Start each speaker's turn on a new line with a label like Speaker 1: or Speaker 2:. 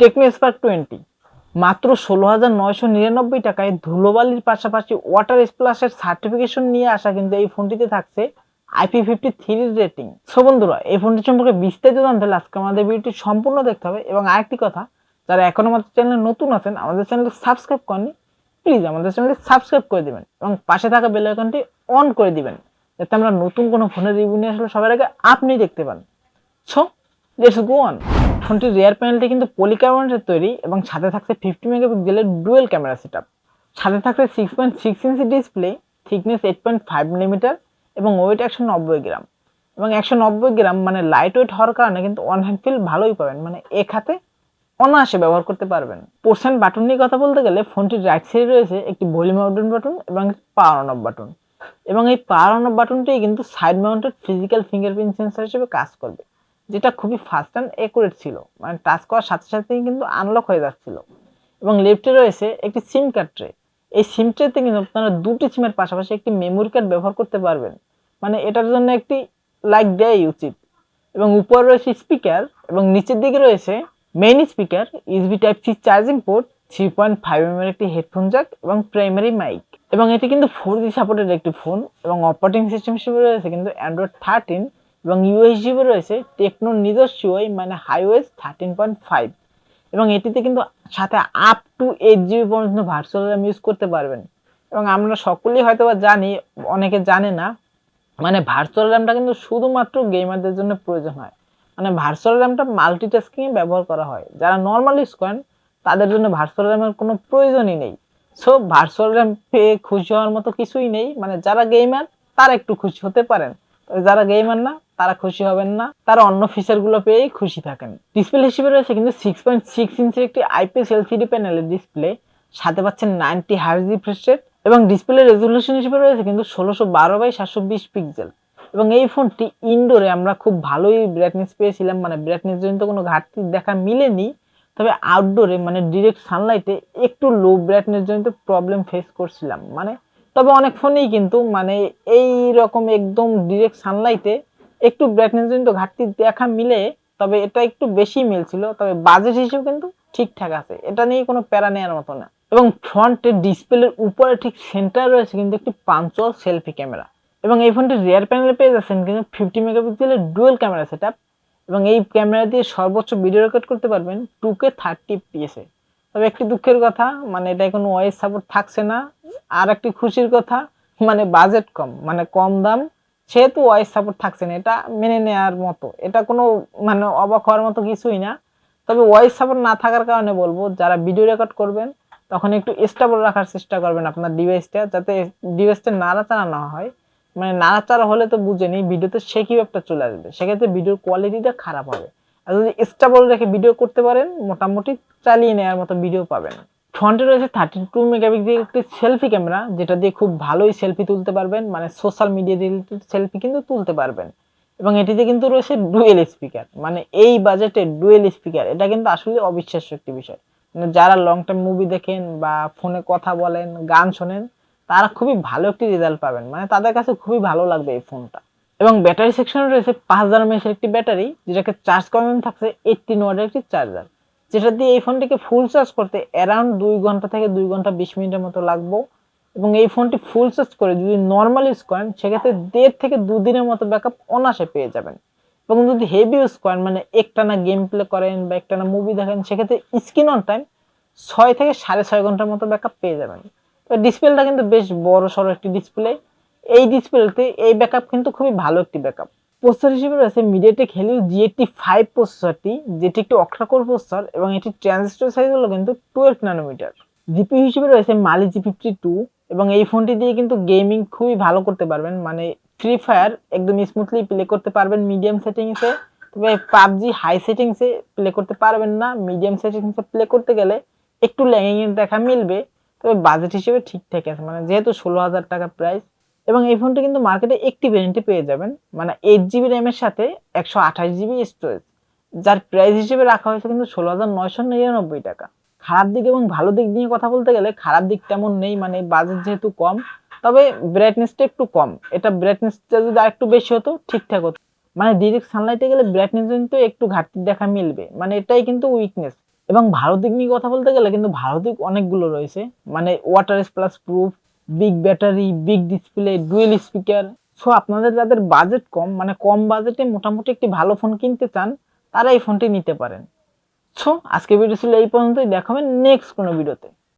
Speaker 1: Tecno Spark 20 মাত্র 16,999 টাকায় ধুলোবালির পাশাপাশি ওয়াটার স্প্ল্যাশের সার্টিফিকেশন নিয়ে আসা কিন্তু এই ফোনটিতে থাকছে IP53 রেটিং। সো বন্ধুরা, এই ফোনটি সম্পর্কে বিস্তারিত জানতে হলে আজকে আমাদের ভিডিওটি সম্পূর্ণ দেখতে হবে। এবং আরেকটি কথা, যারা এখনো আমাদের চ্যানেলে নতুন আছেন, আমাদের চ্যানেলটি সাবস্ক্রাইব করেননি, প্লিজ আমাদের চ্যানেলটি সাবস্ক্রাইব করে দিবেন এবং পাশে থাকা বেল আইকনটি অন করে দিবেন, যাতে আমরা নতুন কোনো ফোনের রিভিউ নিয়ে আসলে সবার আগে আপনি দেখতে পান। So let's go on. ফোনটির রিয়ার প্যানেলটি কিন্তু পলিকার্বনেটের তৈরি এবং সাথে থাকছে 50 মেগাপিক্সেলের ডুয়েল ক্যামেরা সেটআপ। সাথে থাকছে 6.6 ইঞ্চি ডিসপ্লে, থিকনেস 8.5 মিলিমিটার এবং ওয়েট 190 গ্রাম। এবং 190 গ্রাম মানে লাইট ওয়েট হওয়ার কারণে কিন্তু অন হ্যান্ড ফিল ভালোই পাবেন, মানে এক হাতে অনায়াসে ব্যবহার করতে পারবেন। পোর্শন বাটন নিয়ে কথা বলতে গেলে ফোনটির রাইট সাইডে রয়েছে একটি ভলিউম আউটডাউন বাটন এবং পাওয়ার অন অফ বাটন। এবং এই পাওয়ার অন অফ বাটনটি কিন্তু side mounted physical fingerprint sensor হিসেবে কাজ করবে, যেটা খুবই ফাস্ট অ্যান্ড অ্যাকুরেট ছিল, মানে টাচ করার সাথে সাথেই কিন্তু আনলক হয়ে যাচ্ছিল। এবং লেফটে রয়েছে একটি সিম কার্ড ট্রে। এই সিম ট্রেতে কিন্তু আপনারা দুটি সিমের পাশাপাশি একটি মেমোরি কার্ড ব্যবহার করতে পারবেন, মানে এটার জন্য একটি লাইক দেওয়াই উচিত। এবং উপরে রয়েছে স্পিকার এবং নিচের দিকে রয়েছে main speaker, USB type C charging port, 3.5 এর একটি হেডফোন জ্যাক এবং প্রাইমারি মাইক। এবং এটি কিন্তু 4G সাপোর্টেড একটি ফোন এবং অপারেটিং সিস্টেম হিসেবে রয়েছে কিন্তু অ্যান্ড্রয়েড 13 এবং ইউএস হিসেবে রয়েছে টেকনোর নিজস্ব UI মানে হাইওএস 13.5। এবং এটিতে কিন্তু সাথে আপ টু 8GB পর্যন্ত ভার্চুয়াল র্যাম ইউজ করতে পারবেন। এবং আমরা সকলেই হয়তো বা জানি, অনেকে জানে না, মানে ভার্চুয়াল র্যামটা কিন্তু শুধুমাত্র গেমারদের জন্য প্রয়োজন হয়। মানে ভার্চুয়াল র্যামটা মাল্টিটাস্কিংয়ে ব্যবহার করা হয়, যারা নর্মাল ইউজ করেন তাদের জন্য ভার্চুয়াল র্যামের কোনো প্রয়োজনই নেই। সো ভার্চুয়াল র্যাম পেয়ে খুশি হওয়ার মতো কিছুই নেই, মানে যারা গেমার তারা একটু খুশি হতে পারেন, যারা গেমার না তারা খুশি হবেন না, তারা অন্য ফিচারগুলো পেয়েই খুশি থাকেন। ডিসপ্লে হিসেবে রয়েছে কিন্তু 6.6 ইঞ্চির একটি IPS LCD প্যানেলের ডিসপ্লে, সাথে পাচ্ছেন 90Hz রিফ্রেশ রেট এবং ডিসপ্লে রেজুলেশন হিসেবে রয়েছে কিন্তু 1612x720 পিক্সেল। এবং এই ফোনটি ইনডোরে আমরা খুব ভালোই ব্রাইটনেস পেয়েছিলাম, মানে ব্রাইটনেস জনিত কোনো ঘাটতি দেখা মিলেনি। তবে আউটডোরে মানে ডিরেক্ট সানলাইটে একটু লো ব্রাইটনেস জনিত প্রবলেম ফেস করছিলাম, মানে তবে অনেক ফোনেই কিন্তু মানে এই রকম একদম ডিরেক্ট সানলাইটে একটু ব্রাইটনেস জনিত ঘাটতি দেখা মিলে, তবে এটা একটু বেশি মিলছিল। তবে বাজেট হিসেবে কিন্তু ঠিকঠাক আছে, এটা নিয়ে কোনো প্যারা নেওয়ার মতো না। এবং ফ্রন্টের ডিসপ্লের উপরে ঠিক সেন্টার রয়েছে কিন্তু একটি পাঞ্চুয়াল সেলফি ক্যামেরা। এবং এই ফোনটির রিয়ার প্যানেলে পেয়ে যাচ্ছেন কিন্তু 50 মেগাপিক্সেলের ডুয়েল ক্যামেরা সেটআপ। এবং এই ক্যামেরা দিয়ে সর্বোচ্চ ভিডিও রেকর্ড করতে পারবেন 2K 30 fps এ। তবে একটি দুঃখের কথা, মানে এটা কোনো ওএস সাপোর্ট থাকছে না। আর একটি খুশির কথা, মানে বাজেট কম, মানে কম দাম, সেহেতু ওএস সাপোর্ট থাকছে না, এটা মেনে নেওয়ার মতো, এটা কোনো মানে অবাক হওয়ার মতো কিছুই না। তবে ওএস সাপোর্ট না থাকার কারণে বলবো, যারা ভিডিও রেকর্ড করবেন তখন একটু স্টেবল রাখার চেষ্টা করবেন আপনার ডিভাইসটা, যাতে ডিভাইসটা নাড়াচাড়া না হয়। মানে নাড়াচাড়া হলে তো বুঝেনি ভিডিওতে শেকি ব্যাপারটা চলে আসবে, সেক্ষেত্রে ভিডিওর কোয়ালিটিটা খারাপ হবে। আর যদি স্টেবল রেখে ভিডিও করতে পারেন, মোটামুটি চালিয়ে নেওয়ার মতো ভিডিও পাবেন। ফ্রন্টে রয়েছে 32 মেগাপিক্সেলের একটি সেলফি ক্যামেরা, যেটা দিয়ে খুব ভালোই সেলফি তুলতে পারবেন, মানে সোশ্যাল মিডিয়া রিলেটেড সেলফি কিন্তু তুলতে পারবেন। এবং এটিতে কিন্তু রয়েছে ডুয়েল স্পিকার, মানে এই বাজেটে ডুয়েল স্পিকার, এটা কিন্তু আসলে অবিশ্বাস্য একটি বিষয়। মানে যারা লং টাইম মুভি দেখেন বা ফোনে কথা বলেন, গান শোনেন, তারা খুবই ভালো একটি রেজাল্ট পাবেন, মানে তাদের কাছে খুবই ভালো লাগবে এই ফোনটা। এবং ব্যাটারি সেকশনে রয়েছে 5000 mAh একটি ব্যাটারি, যেটাকে চার্জ করানো থাকছে 18 ওয়াটের একটি চার্জার, যেটা দিয়ে এই ফোনটিকে ফুল চার্জ করতে অ্যারাউন্ড 2 ঘন্টা থেকে 2 ঘন্টা 20 মিনিটের মতো লাগবে। এবং এই ফোনটি ফুল চার্জ করে যদি নর্মাল ইউজ করেন, সেক্ষেত্রে 1.5 থেকে 2 দিনের মতো ব্যাকআপ অনায়াসে পেয়ে যাবেন। এবং যদি হেভি ইউজ করেন, মানে একটানা গেম প্লে করেন বা একটানা মুভি দেখেন, সেক্ষেত্রে স্ক্রিন অন টাইম 6 থেকে 6.5 ঘন্টার মতো ব্যাকআপ পেয়ে যাবেন। তো ডিসপ্লেটা কিন্তু বেশ বড় সড়ো একটি ডিসপ্লে, এই ডিসপ্লেতে এই ব্যাকআপ কিন্তু খুবই ভালো একটি ব্যাকআপ। প্রসেসর হিসেবে রয়েছে মিডিয়াটেক হেলিও G85 প্রসেসরটি, যেটি একটি অক্টা কোর প্রসেসর এবং এটি ট্রানজিস্টর সাইজ হলো কিন্তু 12 ন্যানোমিটার। জিপিইউ হিসেবে রয়েছে মালি G52 এবং এই ফোনটি দিয়ে কিন্তু গেমিং খুবই ভালো করতে পারবেন, মানে ফ্রি ফায়ার একদম স্মুথলি প্লে করতে পারবেন মিডিয়াম সেটিংসে। তবে পাবজি হাই সেটিংসে প্লে করতে পারবেন না, মিডিয়াম সেটিংসে প্লে করতে গেলে একটু ল্যাগিং এর দেখা মিলবে। তবে বাজেট হিসেবে ঠিকঠাক আছে, মানে যেহেতু 16,000 টাকা প্রাইস। এবং এই ফোনটি কিন্তু মার্কেটে একটি ভ্যারিয়েন্টে পেয়ে যাবেন, মানে 8GB র্যামের সাথে 128GB স্টোরেজ, যার প্রাইস হিসেবে রাখা হয়েছে কিন্তু 16,999 টাকা। খারাপ দিক এবং ভালো দিক নিয়ে কথা বলতে গেলে খারাপ দিক তেমন নেই, মানে বাজেট যেহেতু কম। তবে ব্রাইটনেসটা একটু কম, এটা ব্রাইটনেসটা যদি আরেকটু বেশি হতো ঠিকঠাক হতো, মানে ডিরেক্ট সানলাইটে গেলে ব্রাইটনেস কিন্তু একটু ঘাটতি দেখা মিলবে, মানে এটাই কিন্তু উইকনেস। এবং ভালো দিক নিয়ে কথা বলতে গেলে কিন্তু ভালো দিক অনেকগুলো রয়েছে, মানে water plus proof, big battery, big display, dual speaker. So আপনাদের যাদের বাজেট কম, মানে কম বাজেটে মোটামুটি একটি ভালো ফোন কিনতে চান, তারা এই ফোনটি নিতে পারেন। সো আজকে ভিডিও ছিল এই পর্যন্তই, দেখাবেন নেক্সট কোনো ভিডিওতে।